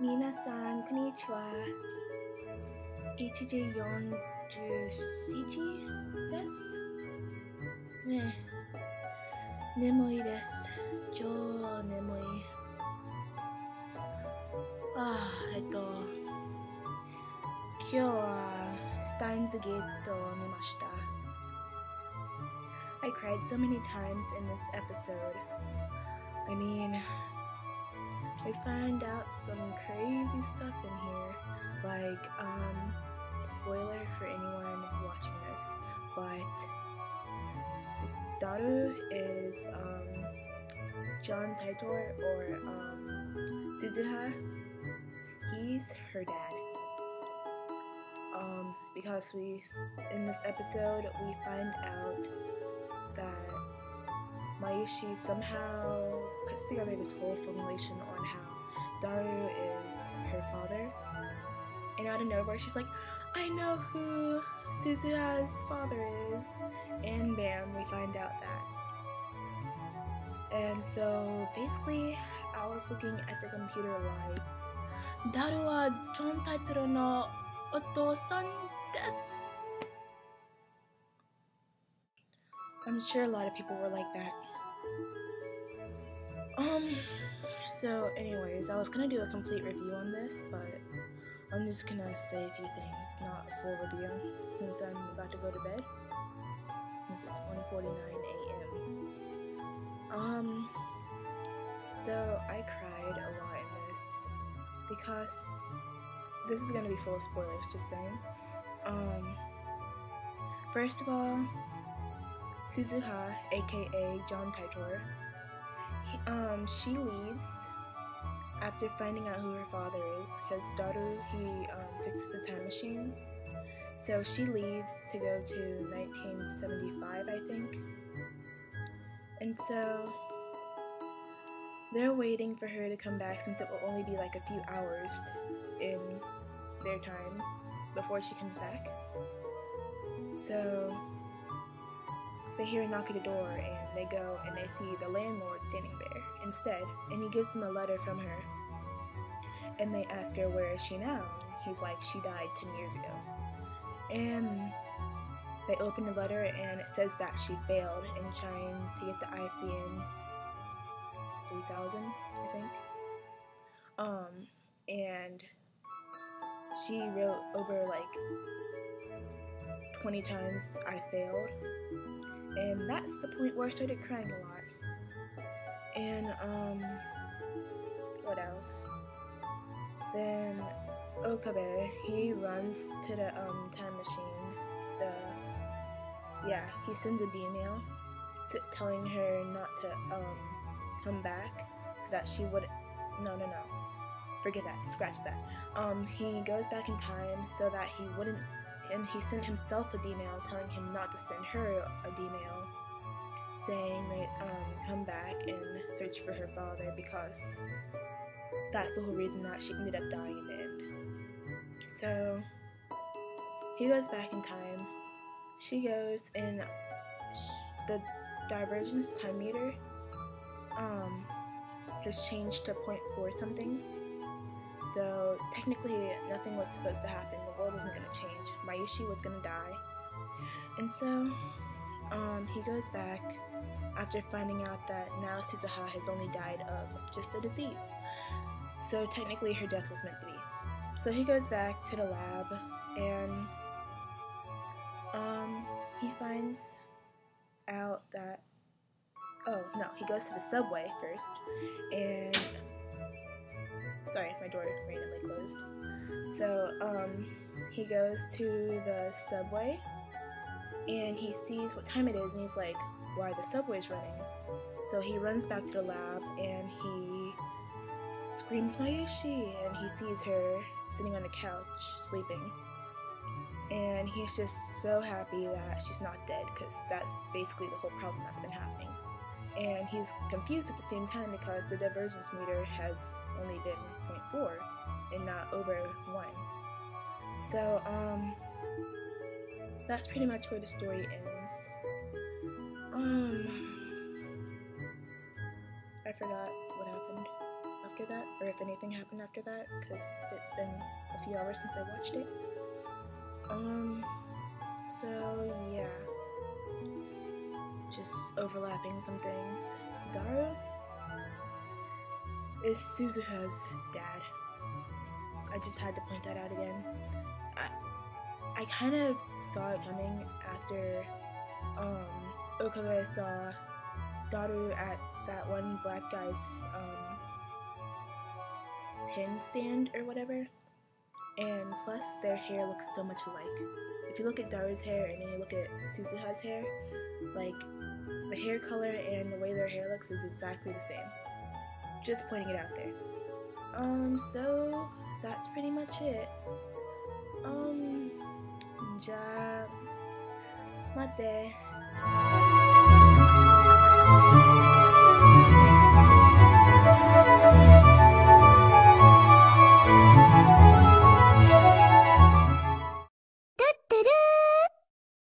皆さん、こんにちは。1時47です。ねえ、眠いです。超眠い。今日はスタインズゲートを見ました。I cried so many times in this episode. I mean, we find out some crazy stuff in here, like, spoiler for anyone watching this, but Daru is, John Taitor, or, Suzuha. He's her dad. Because in this episode, we find out that Mayushi somehow puts together this whole formulation on how Daru is her father, and out of nowhere she's like, I know who Suzuha's father is, and bam, we find out that. And so basically I was looking at the computer like, Daru wa John Taitaro no otou-san desu. I'm sure a lot of people were like that. So anyways, I was gonna do a complete review on this, but I'm just gonna say a few things, not a full review, since I'm about to go to bed, since it's 1:49 a.m. So I cried a lot in this, because this is gonna be full of spoilers, just saying. First of all, Suzuha, aka John Taitor, she leaves after finding out who her father is, because Daru, he fixes the time machine. So she leaves to go to 1975, I think. And so they're waiting for her to come back, since it will only be like a few hours in their time before she comes back. So they hear a knock at the door, and they go and they see the landlord standing there instead, and he gives them a letter from her, and they ask her, where is she now? And he's like, she died 10 years ago. And they open the letter, and it says that she failed in trying to get the ISBN 3000, I think. And she wrote over like 20 times, I failed. And that's the point where I started crying a lot. And, what else? Then, Okabe, he runs to the, time machine. He sends an email telling her not to, come back, so that she wouldn't, no, forget that, scratch that. He goes back in time so that he wouldn't, and he sent himself a email telling him not to send her a email saying that come back and search for her father, because that's the whole reason that she ended up dying in the end. So he goes back in time, she goes, and the divergence time meter has changed to 0.4 something. So technically nothing was supposed to happen. The world wasn't going to change. Mayushi was going to die. And so he goes back after finding out that now Suzuha has only died of just a disease. So technically her death was meant to be. So he goes back to the lab, and he finds out that, he goes to the subway first, and sorry, my door randomly closed. So, he goes to the subway, and he sees what time it is, and he's like, why the subway's running? So he runs back to the lab, and he screams, Mayushi, and he sees her sitting on the couch, sleeping. And he's just so happy that she's not dead, because that's basically the whole problem that's been happening. And he's confused at the same time, because the divergence meter has only been 0.4 and not over 1. So, that's pretty much where the story ends. I forgot what happened. after that, or if anything happened after that, because it's been a few hours since I watched it. So yeah, just overlapping some things. Daru is Suzuha's dad. I just had to point that out again. I kind of saw it coming after Okabe saw Daru at that one black guy's pin stand or whatever, and plus their hair looks so much alike. If you look at Daru's hair and then you look at Suzuha's hair, like the hair color and the way their hair looks is exactly the same. Just pointing it out there. So that's pretty much it. じゃあ、待って。